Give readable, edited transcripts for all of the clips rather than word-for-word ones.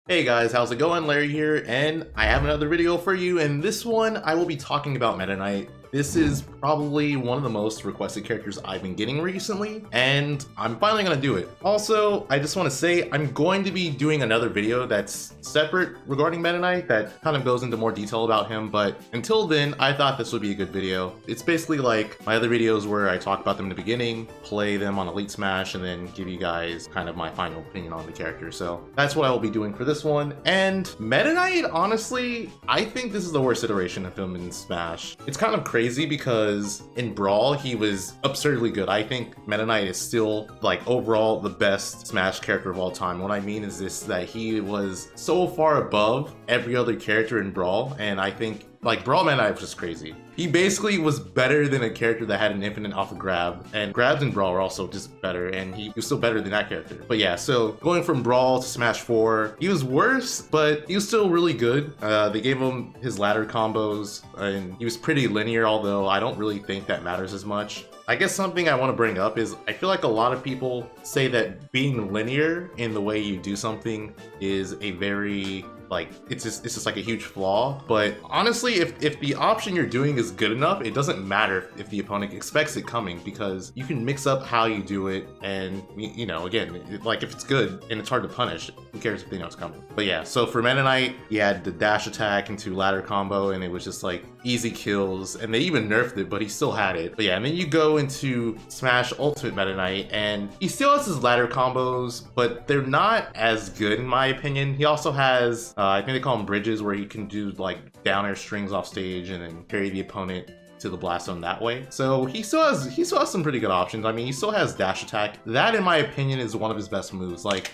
Hey guys, how's it going? Larry here, and I have another video for you. In this one, I will be talking about Metaknight. This is probably one of the most requested characters I've been getting recently, and I'm finally gonna do it. Also, I just want to say I'm going to be doing another video that's separate regarding Metaknight that kind of goes into more detail about him, but until then, I thought this would be a good video. It's basically like my other videos where I talk about them in the beginning, play them on Elite Smash, and then give you guys kind of my final opinion on the character. So that's what I will be doing for this one. And Metaknight, honestly, I think this is the worst iteration of him in Smash. It's kind of crazy because in Brawl, he was absurdly good. I think Metaknight is still, like, overall the best Smash character of all time. What I mean is this, that he was so far above every other character in Brawl, and I think like Brawl Metaknight was just crazy. He basically was better than a character that had an infinite off of grab, and grabs in Brawl are also just better, and he was still better than that character. But yeah, so going from Brawl to Smash 4, he was worse, but he was still really good. They gave him his ladder combos, and he was pretty linear, although I don't really think that matters as much. I guess something I want to bring up is I feel like a lot of people say that being linear in the way you do something is a very, like, it's just like a huge flaw. But honestly, if the option you're doing is good enough, it doesn't matter if the opponent expects it coming, because you can mix up how you do it, and you know, again, like if it's good and it's hard to punish, who cares if they know it's coming? But yeah, so for Metaknight, you had the dash attack into ladder combo, and it was just like easy kills, and they even nerfed it, but he still had it. But yeah, and then you go into Smash Ultimate Metaknight, and he still has his ladder combos, but they're not as good in my opinion. He also has, I think they call them bridges, where you can do like down air strings off stage and then carry the opponent to the blast zone that way. So he still has some pretty good options. I mean, he still has dash attack. That, in my opinion, is one of his best moves. Like,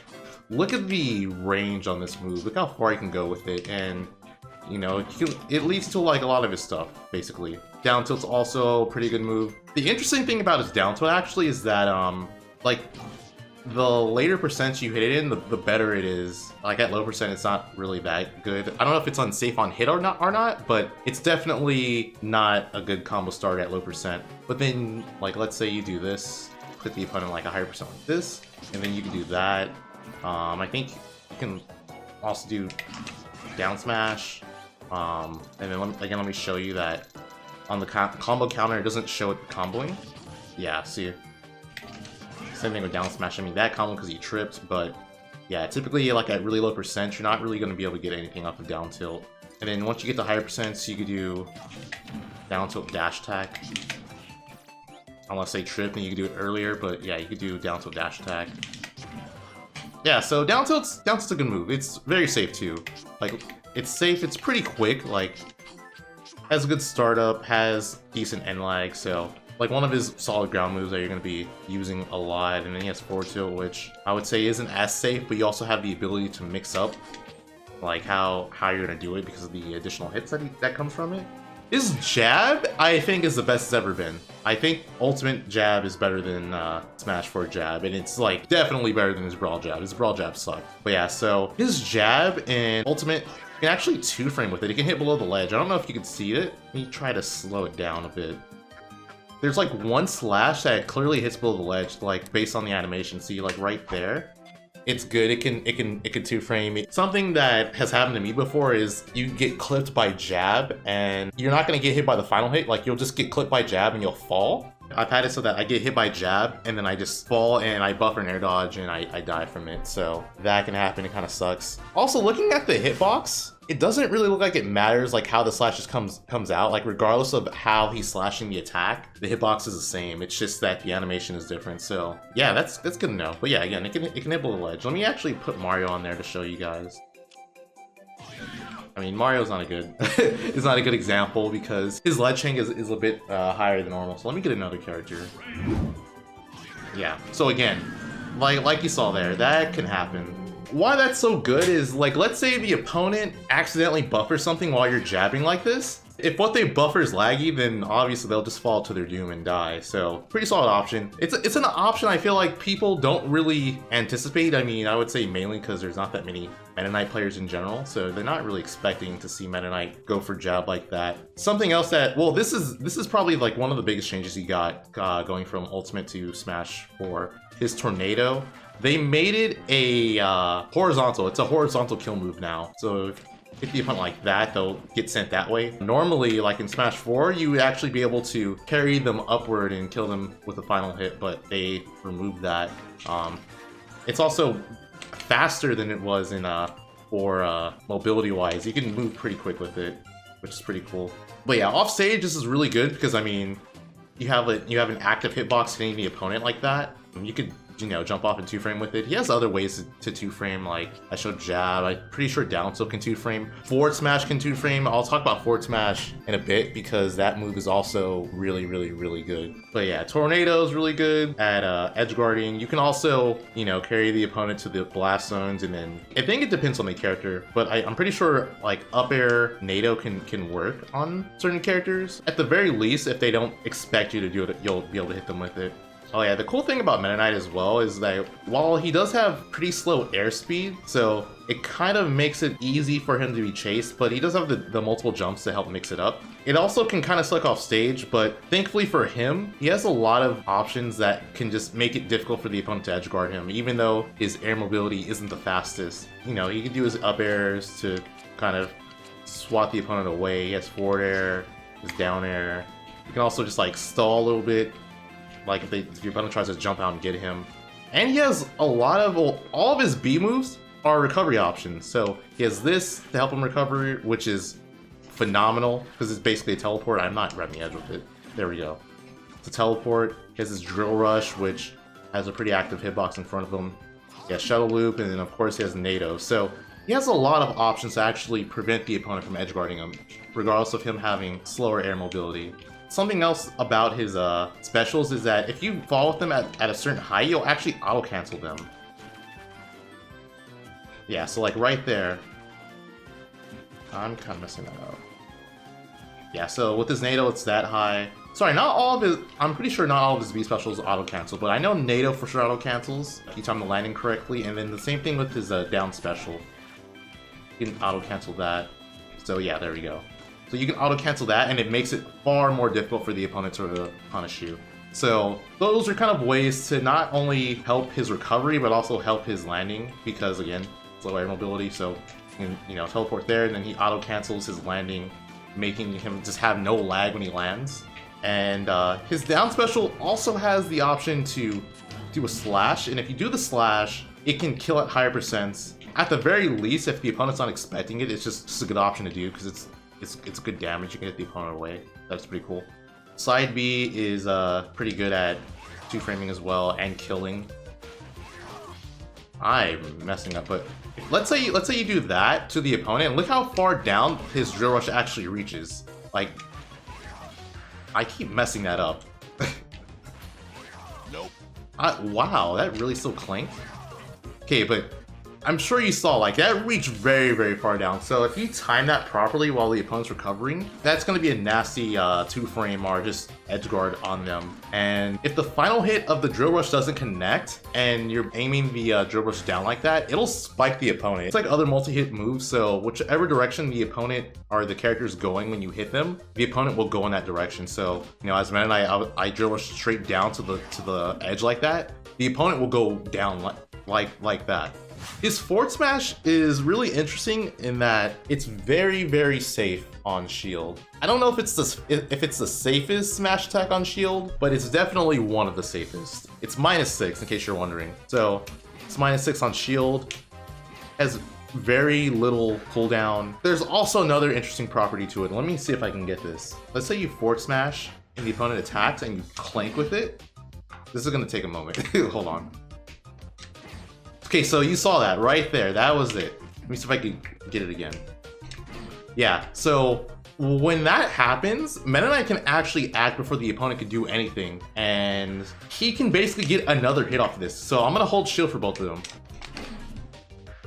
look at the range on this move. Look how far he can go with it, and you know, it leads to like a lot of his stuff, basically. Down tilt's also a pretty good move. The interesting thing about his down tilt actually is that like the later percents you hit it in, the better it is. Like at low percent, it's not really that good. I don't know if it's unsafe on hit or not, but it's definitely not a good combo start at low percent. But then, like, let's say you do this, put the opponent like a higher percent like this, and then you can do that. I think you can also do down smash. And then let me show you that on the combo counter, it doesn't show it comboing. Yeah, see. Same thing with down smash. I mean, that combo because he tripped, but yeah, typically like at really low percent, you're not really going to be able to get anything off of down tilt. And then once you get to higher percents, you could do down tilt dash attack. Unless they trip, then you could do it earlier, but yeah, you could do down tilt dash attack. Yeah, so down tilt's a good move. It's very safe too. Like, it's safe, it's pretty quick, like, has a good startup, has decent end lag, so like one of his solid ground moves that you're going to be using a lot. And then he has forward tilt, which I would say isn't as safe, but you also have the ability to mix up like how you're going to do it because of the additional hits that comes from it. His jab, I think, is the best it's ever been. I think Ultimate jab is better than Smash 4 jab, and it's like definitely better than his Brawl jab. His Brawl jab sucked. But yeah, so his jab in Ultimate, you can actually 2-frame with it. It can hit below the ledge. I don't know if you can see it. Let me try to slow it down a bit. There's like one slash that clearly hits below the ledge, like based on the animation. See, like right there, it's good. It can 2-frame. Something that has happened to me before is you get clipped by jab, and you're not gonna get hit by the final hit. Like, you'll just get clipped by jab and you'll fall. I've had it so that I get hit by jab and then I just fall and I buffer an air dodge and I die from it. So that can happen. It kind of sucks. Also, looking at the hitbox, it doesn't really look like it matters like how the slashes comes out. Like, regardless of how he's slashing the attack, the hitbox is the same. It's just that the animation is different. So yeah, that's good to know. But yeah, again, it can hit below the ledge. Let me actually put Mario on there to show you guys. I mean, Mario's not a good it's not a good example because his ledge hang is a bit higher than normal. So let me get another character. Yeah, so again, like you saw there, that can happen. Why that's so good is, like, let's say the opponent accidentally buffers something while you're jabbing like this. If what they buffer is laggy, then obviously they'll just fall to their doom and die. So pretty solid option. It's an option I feel like people don't really anticipate. I mean, I would say mainly because there's not that many Metaknight players in general, so they're not really expecting to see Metaknight go for jab like that. Something else that, well, this is probably like one of the biggest changes he got going from Ultimate to Smash 4. His tornado. they made it a horizontal. It's a horizontal kill move now. So if hit the opponent like that, they'll get sent that way. Normally, like in Smash 4, you would actually be able to carry them upward and kill them with a final hit, but they removed that. It's also faster than it was in for mobility-wise. You can move pretty quick with it, which is pretty cool. But yeah, off stage, this is really good because I mean, you have an active hitbox hitting the opponent like that. You could, you know, jump off in 2-frame with it. He has other ways to 2-frame, like I showed jab. I'm pretty sure down tilt can 2-frame. Forward smash can 2-frame. I'll talk about forward smash in a bit because that move is also really, really, really good. But yeah, tornado is really good at edge guarding. You can also, you know, carry the opponent to the blast zones, and then I think it depends on the character, but I'm pretty sure like up air NATO can work on certain characters. At the very least, if they don't expect you to do it, you'll be able to hit them with it. Oh yeah, the cool thing about Metaknight as well is that while he does have pretty slow airspeed, so it kind of makes it easy for him to be chased, but he does have the multiple jumps to help mix it up. It also can kind of suck off stage, but thankfully for him, he has a lot of options that can just make it difficult for the opponent to edge guard him, even though his air mobility isn't the fastest. You know, he can do his up airs to kind of swat the opponent away. He has forward air, his down air. You can also just like stall a little bit, like if your opponent tries to jump out and get him. And he has a lot of, well, all of his B moves are recovery options. So he has this to help him recover, which is phenomenal because it's basically a teleport. I'm not grabbing the edge with it. There we go. It's a teleport. He has his drill rush, which has a pretty active hitbox in front of him. He has shuttle loop, and then of course he has NATO. So he has a lot of options to actually prevent the opponent from edge guarding him, regardless of him having slower air mobility. Something else about his specials is that if you fall with them at a certain height, you'll actually auto-cancel them. Yeah, so like right there. I'm kind of messing that up. Yeah, so with his NATO, it's that high. Sorry, not all of his... I'm pretty sure not all of his B specials auto-cancel, but I know NATO for sure auto-cancels if you time the landing correctly, and then the same thing with his down special. You can auto-cancel that. So yeah, there we go. So you can auto-cancel that, and it makes it far more difficult for the opponent to punish you. So those are kind of ways to not only help his recovery, but also help his landing, because again, slow air mobility, so you can, you know, teleport there, and then he auto-cancels his landing, making him just have no lag when he lands. And his down special also has the option to do a slash, and if you do the slash, it can kill at higher percents. At the very least, if the opponent's not expecting it, it's just a good option to do, because it's good damage. You can hit the opponent away. That's pretty cool. Side B is pretty good at 2-framing as well and killing. I'm messing up, but let's say you do that to the opponent, and look how far down his drill rush actually reaches. Like, I keep messing that up. Nope. Wow, that really still clanked. Okay, but I'm sure you saw, like, that reached very, very far down. So if you time that properly while the opponent's recovering, that's going to be a nasty 2-frame or just edge guard on them. And if the final hit of the drill rush doesn't connect and you're aiming the drill rush down like that, it'll spike the opponent. It's like other multi-hit moves, so whichever direction the opponent or the character's going when you hit them, the opponent will go in that direction. So, you know, as Metaknight, I drill rush straight down to the edge like that, the opponent will go down like that. His forward smash is really interesting in that it's very, very safe on shield. I don't know if it's the safest smash attack on shield, but it's definitely one of the safest. It's -6 in case you're wondering. So it's -6 on shield, has very little cooldown. There's also another interesting property to it. Let me see if I can get this. Let's say you forward smash and the opponent attacks and you clank with it. This is gonna take a moment. Hold on. Okay, so you saw that right there. That was it. Let me see if I can get it again. Yeah, so when that happens, Metaknight can actually act before the opponent can do anything, and he can basically get another hit off of this. So I'm gonna hold shield for both of them.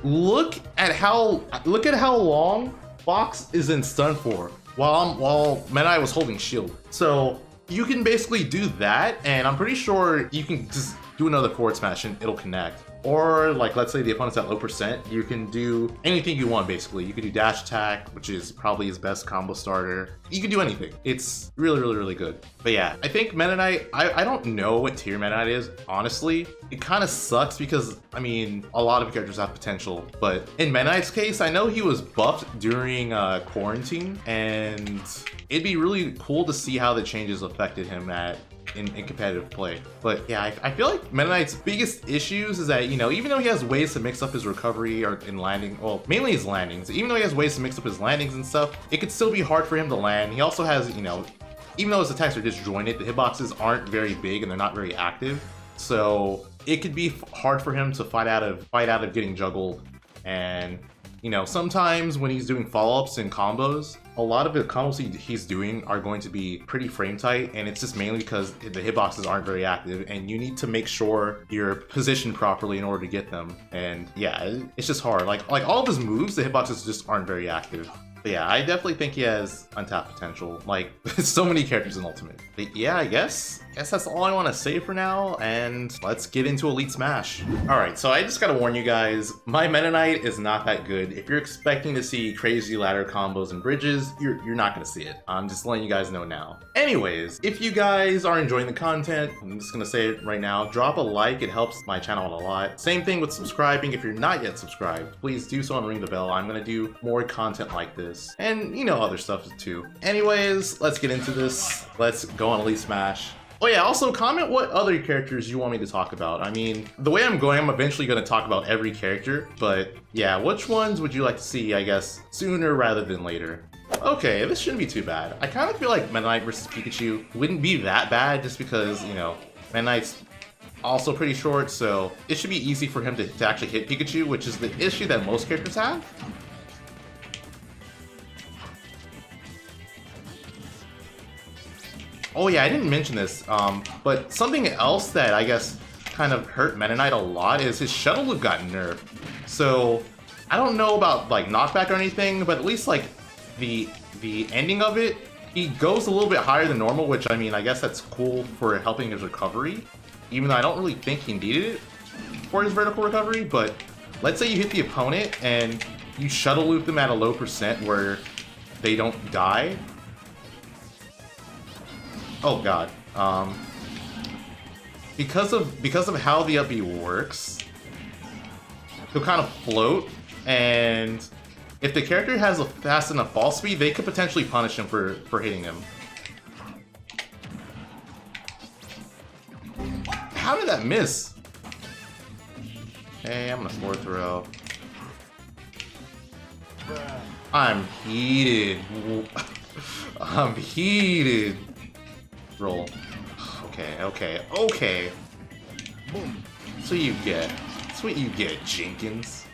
Look at how long Fox is in stun for while Metaknight was holding shield. So you can basically do that, and I'm pretty sure you can just do another forward smash and it'll connect. or like let's say the opponent's at low percent, you can do anything you want basically. You can do dash attack, which is probably his best combo starter. You can do anything. It's really good. But yeah, I think Metaknight, I don't know what tier Metaknight is, honestly. It kind of sucks because, I mean, a lot of characters have potential, but in Metaknight's case, I know he was buffed during quarantine, and it'd be really cool to see how the changes affected him in competitive play. But yeah, I feel like Metaknight's biggest issues is that, you know, even though he has ways to mix up his recovery or in landing, well, mainly his landings, even though he has ways to mix up his landings and stuff, it could still be hard for him to land. He also has, you know, even though his attacks are disjointed, the hitboxes aren't very big and they're not very active. So it could be hard for him to fight out of getting juggled. And, you know, sometimes when he's doing follow-ups and combos, a lot of the combos he's doing are going to be pretty frame tight, and it's just mainly because the hitboxes aren't very active, and you need to make sure you're positioned properly in order to get them. And yeah, it's just hard. Like all of his moves, the hitboxes just aren't very active. But yeah, I definitely think he has untapped potential. Like, so many characters in Ultimate. But yeah, I guess that's all I want to say for now, and let's get into Elite Smash. Alright, so I just gotta warn you guys, my Metaknight is not that good. If you're expecting to see crazy ladder combos and bridges, you're not gonna see it. I'm just letting you guys know now. Anyways, if you guys are enjoying the content, I'm just gonna say it right now, drop a like, it helps my channel out a lot. Same thing with subscribing. If you're not yet subscribed, please do so and ring the bell. I'm gonna do more content like this, and you know, other stuff too. Anyways, let's get into this. Let's go on Elite Smash. Oh yeah, also comment what other characters you want me to talk about. I mean, the way I'm going, I'm eventually going to talk about every character, but yeah, which ones would you like to see, I guess, sooner rather than later? Okay, this shouldn't be too bad. I kind of feel like Metaknight versus Pikachu wouldn't be that bad just because, you know, Metaknight's also pretty short, so it should be easy for him to actually hit Pikachu, which is the issue that most characters have. Oh yeah, I didn't mention this, but something else that I guess kind of hurt Metaknight a lot is his shuttle loop got nerfed. So I don't know about like knockback or anything, but at least like the ending of it, he goes a little bit higher than normal, which I mean, I guess that's cool for helping his recovery, even though I don't really think he needed it for his vertical recovery. But let's say you hit the opponent and you shuttle loop them at a low percent where they don't die. Oh god. Because of how the up B works, he'll kind of float, and if the character has a fast enough fall speed, they could potentially punish him for hitting him. How did that miss? Hey, I'm gonna forward throw. I'm heated. I'm heated. Roll. Okay. That's what you get. That's what you get, Jenkins.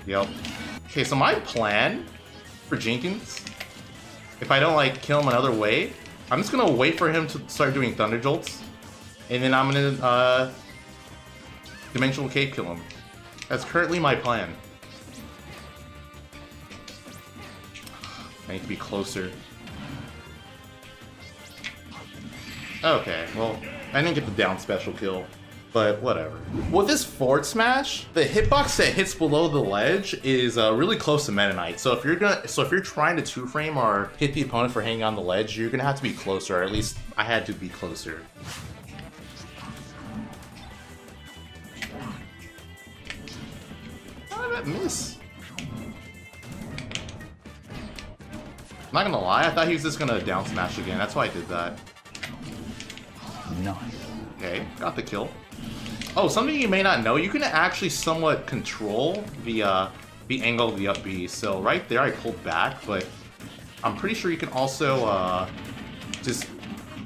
Yep. Okay, so my plan for Jenkins, if I don't like kill him another way, I'm just gonna wait for him to start doing Thunder Jolts, and then I'm gonna Dimensional Cape kill him. That's currently my plan. I need to be closer. Okay, well, I didn't get the down special kill, but whatever. With this forward smash, the hitbox that hits below the ledge is really close to Metaknight. So if you're trying to 2-frame or hit the opponent for hanging on the ledge, you're gonna have to be closer. Or at least I had to be closer. How did that miss? I'm not gonna lie, I thought he was just gonna down smash again. That's why I did that. Nice. Okay, got the kill. Oh, something you may not know, you can actually somewhat control the angle of the up B. So right there I pulled back, but I'm pretty sure you can also just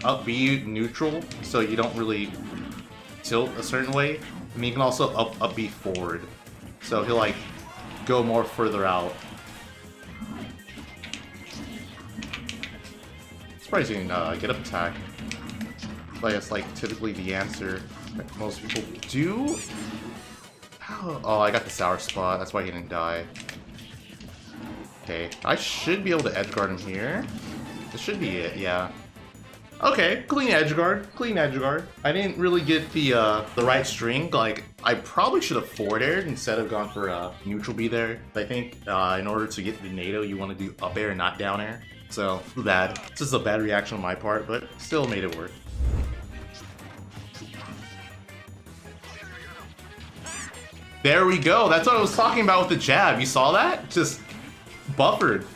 up B neutral so you don't really tilt a certain way. And you can also up B forward. So he'll like go more further out. Surprised you can get up attack. But it's like typically the answer that most people do. Oh, I got the sour spot. That's why he didn't die. Okay, I should be able to edgeguard him here. This should be it, yeah. Okay, clean edge guard, clean edge guard. I didn't really get the right string. Like, I probably should have forward aired instead of gone for neutral B there. I think in order to get the NATO, you want to do up air, not down air. So, bad. It's just a bad reaction on my part, but still made it work. There we go. That's what I was talking about with the jab. You saw that? Just buffered.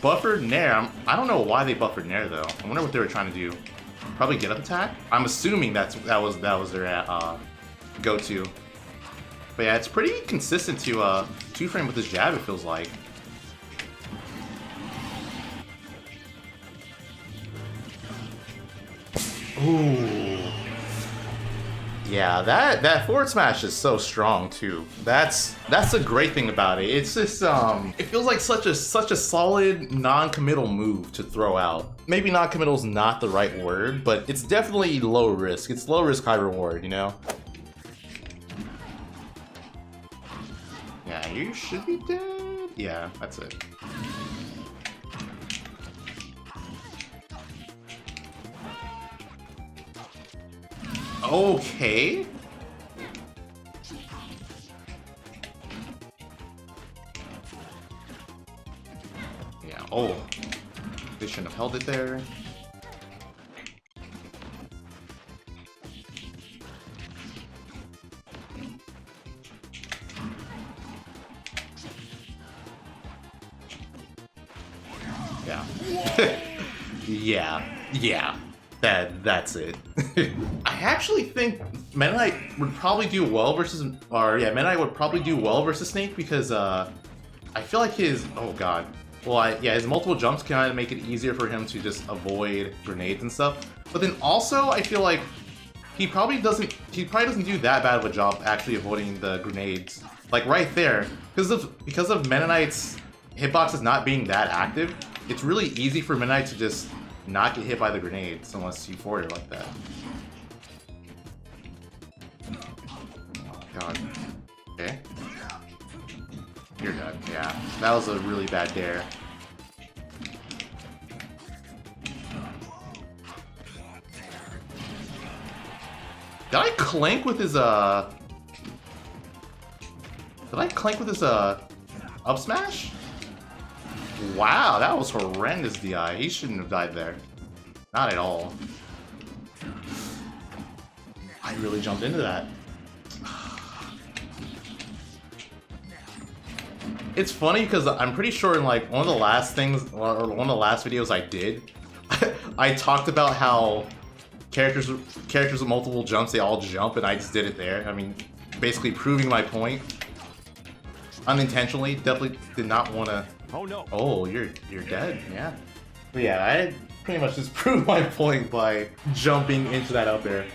Buffered Nair. I don't know why they buffered Nair though. I wonder what they were trying to do. Probably get up attack? I'm assuming that was their go-to. But yeah, it's pretty consistent to two-frame with this jab, it feels like. Ooh. Yeah, that forward smash is so strong too. That's a great thing about it. It's just it feels like such a solid non-committal move to throw out. Maybe non-committal is not the right word, but it's definitely low risk. It's low risk, high reward, you know? Yeah, you should be dead. Yeah, that's it. Okay. Yeah, oh. They shouldn't have held it there. Yeah. Yeah. That's it. I actually think Metaknight would probably do well versus, Metaknight would probably do well versus Snake because I feel like his, oh god. Well, his multiple jumps kind of make it easier for him to just avoid grenades and stuff. But then also, I feel like he probably doesn't do that bad of a job actually avoiding the grenades. Like right there, because of Metaknight's hitboxes not being that active, it's really easy for Metaknight to just not get hit by the grenades unless you forward it like that. Oh god. Okay. You're dead. Yeah. That was a really bad dare. Did I clank with his up smash? Wow, that was horrendous DI. He shouldn't have died there. Not at all. I really jumped into that. It's funny because I'm pretty sure in like one of the last videos I did, I talked about how characters with multiple jumps, they all jump, and I just did it there. I mean, basically proving my point. Unintentionally, definitely did not want to. Oh no! Oh, you're dead. Yeah. But yeah, I pretty much just proved my point by jumping into that up air.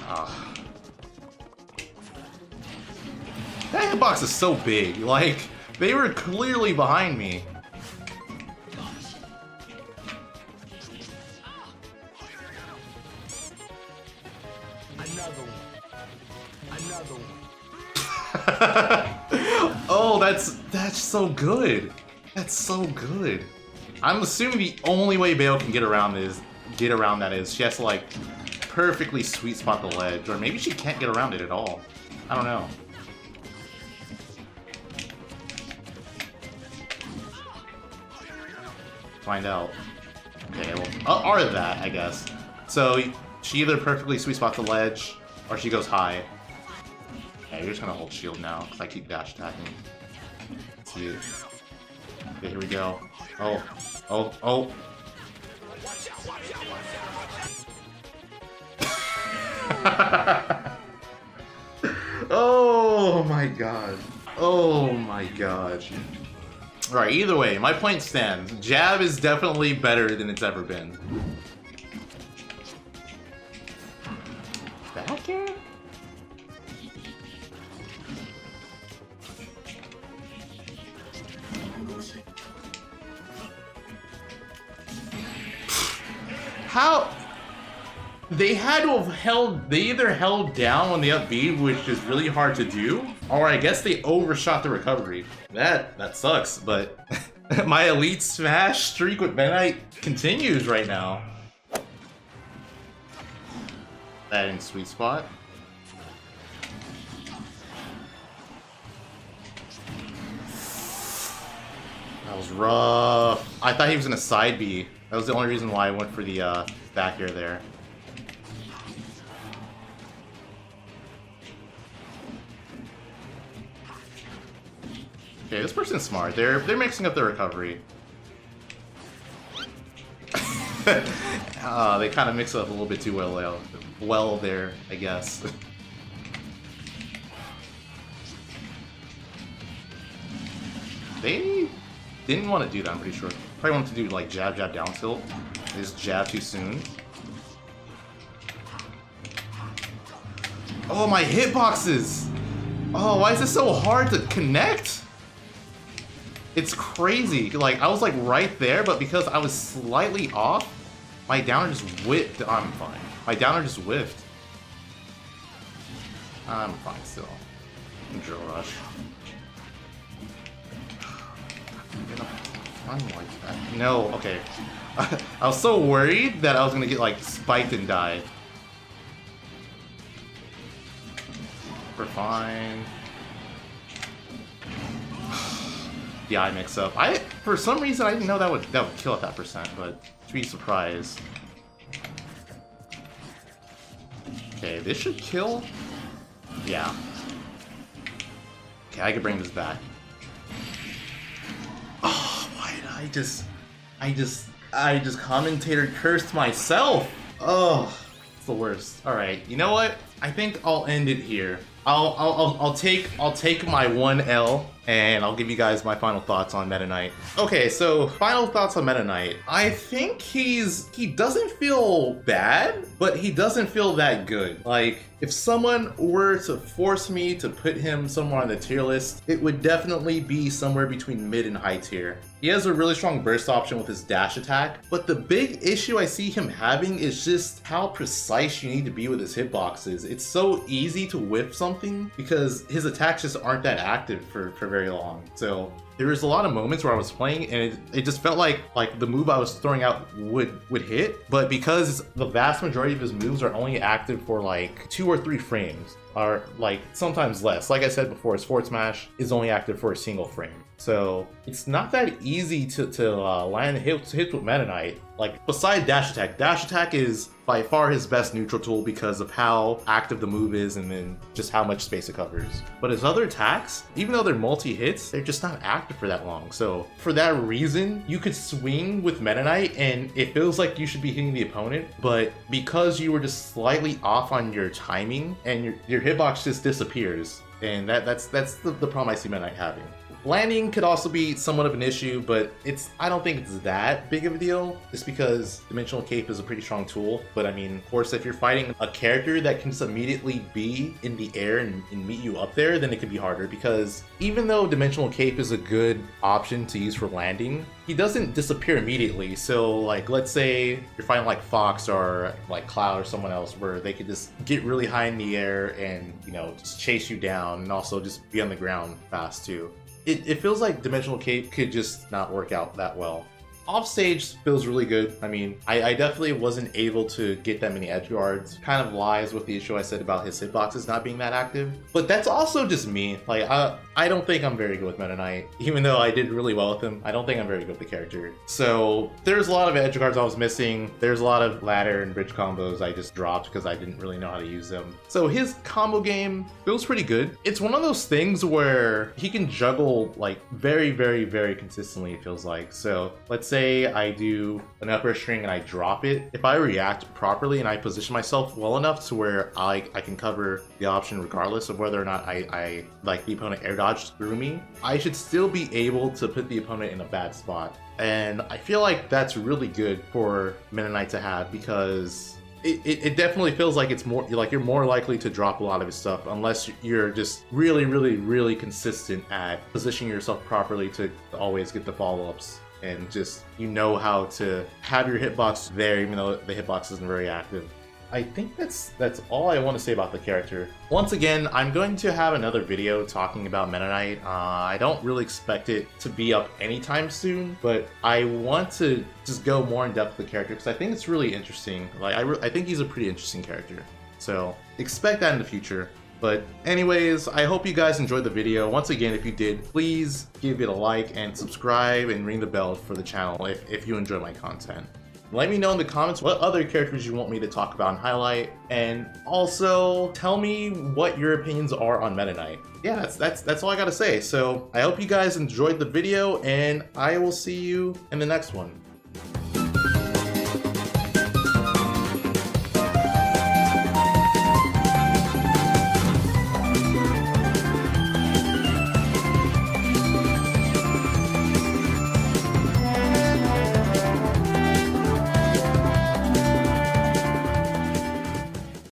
Ah. That hitbox is so big. Like they were clearly behind me. Another one. Oh, that's so good. That's so good. I'm assuming the only way Bale can get around that is she has to like perfectly sweet spot the ledge, or maybe she can't get around it at all. I don't know. Find out. Okay, well, or that, I guess. So she either perfectly sweet spots the ledge, or she goes high. Yeah, you're just gonna hold shield now, because I keep dash attacking. Let's see it. Okay, here we go. Oh. Oh my god. Oh my god. Alright, either way, my point stands. Jab is definitely better than it's ever been. Back air? How? They had to have they either held down on the up B, which is really hard to do, or I guess they overshot the recovery. That sucks, but my elite smash streak with Metaknight continues right now. That in sweet spot. That was rough. I thought he was gonna side B. That was the only reason why I went for the back air there. Okay, this person's smart. They're mixing up their recovery. They kind of mix it up a little bit too well there, I guess. They didn't want to do that, I'm pretty sure. Probably wanted to do like jab, jab, down tilt. They just jab too soon. Oh, my hitboxes! Oh, why is this so hard to connect? It's crazy. Like, I was like right there, but because I was slightly off, my downer just whipped. I'm fine. My downer just whiffed. I'm fine still. Drill rush. Like that. No, okay. I was so worried that I was gonna get like spiked and die. We're fine. The eye mix up. For some reason I didn't know that would kill at that percent, but to be surprised. Okay, this should kill. Yeah. Okay, I could bring this back. Oh, why did I just commentator cursed myself? Oh, it's the worst. All right, you know what? I think I'll end it here. I'll take my 1L and I'll give you guys my final thoughts on Metaknight. Okay, so final thoughts on Metaknight. I think he doesn't feel bad, but he doesn't feel that good. Like, if someone were to force me to put him somewhere on the tier list, it would definitely be somewhere between mid and high tier. He has a really strong burst option with his dash attack, but the big issue I see him having is just how precise you need to be with his hitboxes. It's so easy to whiff something because his attacks just aren't that active for very long. So there was a lot of moments where I was playing and it just felt like the move I was throwing out would hit, but because the vast majority of his moves are only active for like 2 or 3 frames, or like sometimes less. Like I said before, his forward smash is only active for a single frame. So it's not that easy to land hits with Metaknight. Like, beside dash attack is by far his best neutral tool because of how active the move is and then just how much space it covers. But his other attacks, even though they're multi-hits, they're just not active for that long. So for that reason, you could swing with Metaknight and it feels like you should be hitting the opponent, but because you were just slightly off on your timing and your hitbox just disappears. And that's the problem I see Metaknight having. Landing could also be somewhat of an issue, but I don't think it's that big of a deal, just because Dimensional Cape is a pretty strong tool. But I mean, of course, if you're fighting a character that can just immediately be in the air and meet you up there, then it could be harder, because even though Dimensional Cape is a good option to use for landing, he doesn't disappear immediately. So like, let's say you're fighting like Fox or like Cloud or someone else where they could just get really high in the air and, you know, just chase you down and also just be on the ground fast too. It feels like Dimensional Cape could just not work out that well. Offstage feels really good. I mean, I definitely wasn't able to get that many edge guards. Kind of lies with the issue I said about his hitboxes not being that active. But that's also just me. Like, I don't think I'm very good with Metaknight. Even though I did really well with him, I don't think I'm very good with the character. So there's a lot of edge guards I was missing. There's a lot of ladder and bridge combos I just dropped because I didn't really know how to use them. So his combo game feels pretty good. It's one of those things where he can juggle like very, very, very consistently, it feels like. So let's say I do an upper string and I drop it. If I react properly and I position myself well enough to where I can cover the option regardless of whether or not I like the opponent air dodged through me, I should still be able to put the opponent in a bad spot. And I feel like that's really good for Metaknight to have, because it definitely feels like it's more like you're more likely to drop a lot of his stuff unless you're just really, really, really consistent at positioning yourself properly to always get the follow-ups. And just, you know how to have your hitbox there even though the hitbox isn't very active. I think that's all I want to say about the character. Once again, I'm going to have another video talking about Metaknight. I don't really expect it to be up anytime soon, but I want to just go more in depth with the character because I think it's really interesting. Like, I think he's a pretty interesting character. So expect that in the future. But anyways, I hope you guys enjoyed the video. Once again, if you did, please give it a like and subscribe and ring the bell for the channel if you enjoy my content. Let me know in the comments what other characters you want me to talk about and highlight, and also tell me what your opinions are on Meta Knight. Yeah, that's all I gotta say. So I hope you guys enjoyed the video, and I will see you in the next one.